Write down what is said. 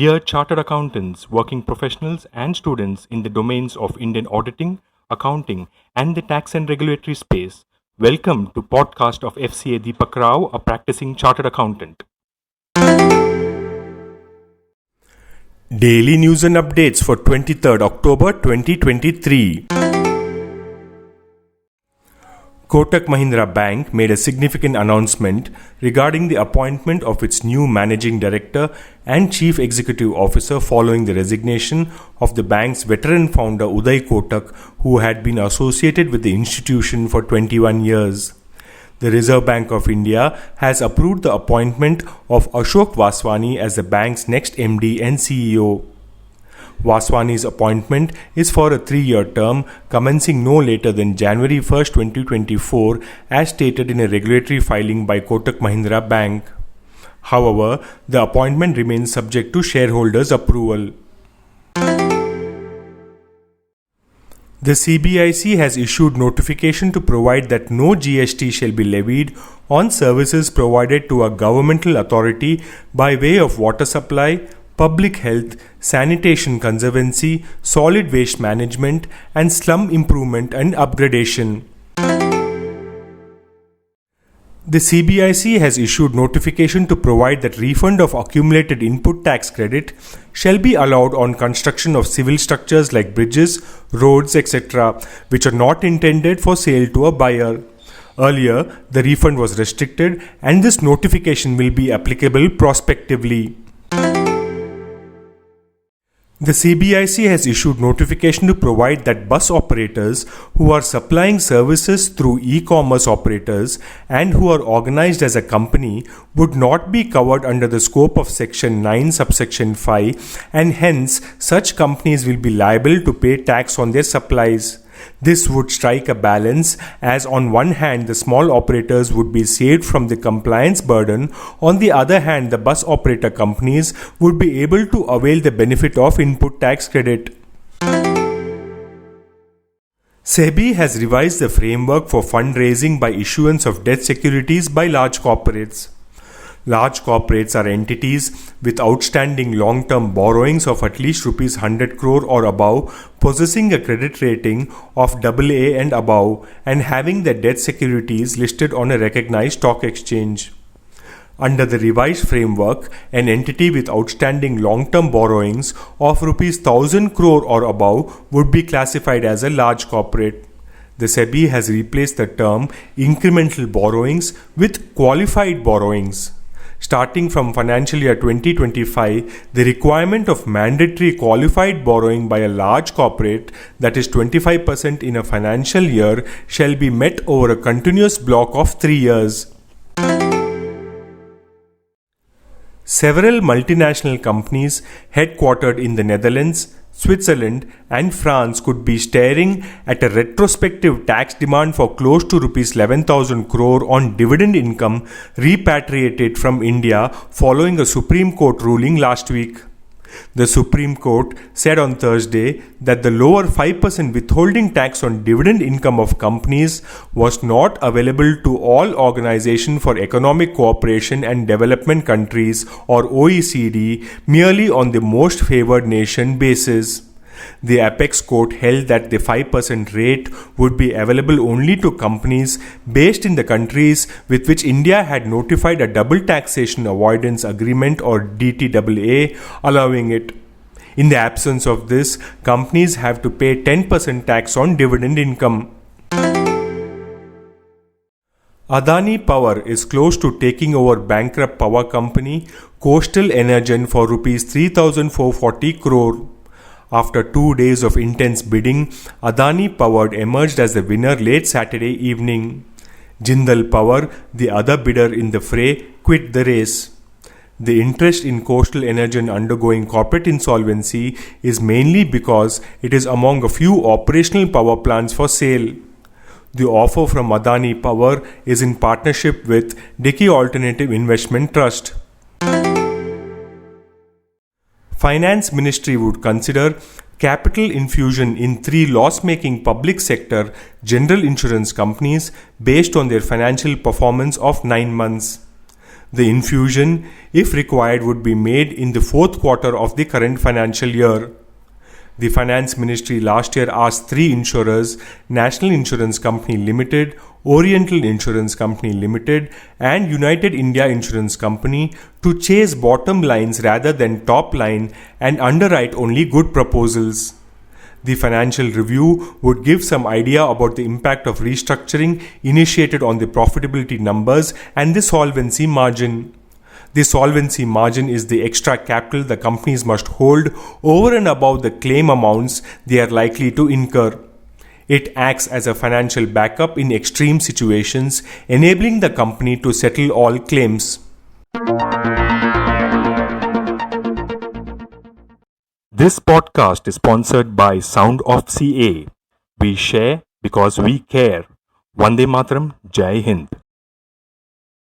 Dear Chartered Accountants, working professionals, and students in the domains of Indian auditing, accounting, and the tax and regulatory space, welcome to podcast of Fca Deepak Rao, a practicing Chartered Accountant. Daily news and updates for 23rd October 2023. Kotak Mahindra Bank made a significant announcement regarding the appointment of its new managing director and chief executive officer following the resignation of the bank's veteran founder Uday Kotak, who had been associated with the institution for 21 years. The Reserve Bank of India has approved the appointment of Ashok Vaswani as the bank's next MD and CEO. Vaswani's appointment is for a 3-year term commencing no later than January 1, 2024 as stated in a regulatory filing by Kotak Mahindra Bank. However, the appointment remains subject to shareholders' approval. The CBIC has issued notification to provide that no GST shall be levied on services provided to a governmental authority by way of water supply, public health, sanitation conservancy, solid waste management, and slum improvement and upgradation. The CBIC has issued notification to provide that refund of accumulated input tax credit shall be allowed on construction of civil structures like bridges, roads, etc., which are not intended for sale to a buyer. Earlier, the refund was restricted and this notification will be applicable prospectively. The CBIC has issued notification to provide that bus operators who are supplying services through e-commerce operators and who are organized as a company would not be covered under the scope of Section 9 subsection 5 and hence such companies will be liable to pay tax on their supplies. This would strike a balance as on one hand the small operators would be saved from the compliance burden, on the other hand the bus operator companies would be able to avail the benefit of input tax credit. SEBI has revised the framework for fundraising by issuance of debt securities by large corporates. Large corporates are entities with outstanding long-term borrowings of at least Rs 100 crore or above, possessing a credit rating of AA and above, and having their debt securities listed on a recognized stock exchange. Under the revised framework, an entity with outstanding long-term borrowings of Rs 1000 crore or above would be classified as a large corporate. The SEBI has replaced the term incremental borrowings with qualified borrowings. Starting from financial year 2025, the requirement of mandatory qualified borrowing by a large corporate, that is 25% in a financial year, shall be met over a continuous block of 3 years. Several multinational companies headquartered in the Netherlands, Switzerland and France could be staring at a retrospective tax demand for close to Rs 11,000 crore on dividend income repatriated from India following a Supreme Court ruling last week. The Supreme Court said on Thursday that the lower 5% withholding tax on dividend income of companies was not available to all Organization for Economic Cooperation and Development countries or OECD merely on the most favored nation basis. The apex court held that the 5% rate would be available only to companies based in the countries with which India had notified a double taxation avoidance agreement or DTAA, allowing it. In the absence of this, companies have to pay 10% tax on dividend income. Adani Power is close to taking over bankrupt power company Coastal Energen for Rs 3,440 crore. After 2 days of intense bidding, Adani Power emerged as the winner late Saturday evening. Jindal Power, the other bidder in the fray, quit the race. The interest in Coastal Energen undergoing corporate insolvency is mainly because it is among a few operational power plants for sale. The offer from Adani Power is in partnership with Dickey Alternative Investment Trust. Finance Ministry would consider capital infusion in 3 loss-making public sector general insurance companies based on their financial performance of 9 months. The infusion, if required, would be made in the fourth quarter of the current financial year. The Finance Ministry last year asked three insurers, National Insurance Company Limited, Oriental Insurance Company Limited, and United India Insurance Company, to chase bottom lines rather than top line and underwrite only good proposals. The financial review would give some idea about the impact of restructuring initiated on the profitability numbers and the solvency margin. The solvency margin is the extra capital the companies must hold over and above the claim amounts they are likely to incur. It acts as a financial backup in extreme situations, enabling the company to settle all claims. This podcast is sponsored by Sound of CA. We share because we care. Vande Mataram, Jai Hind.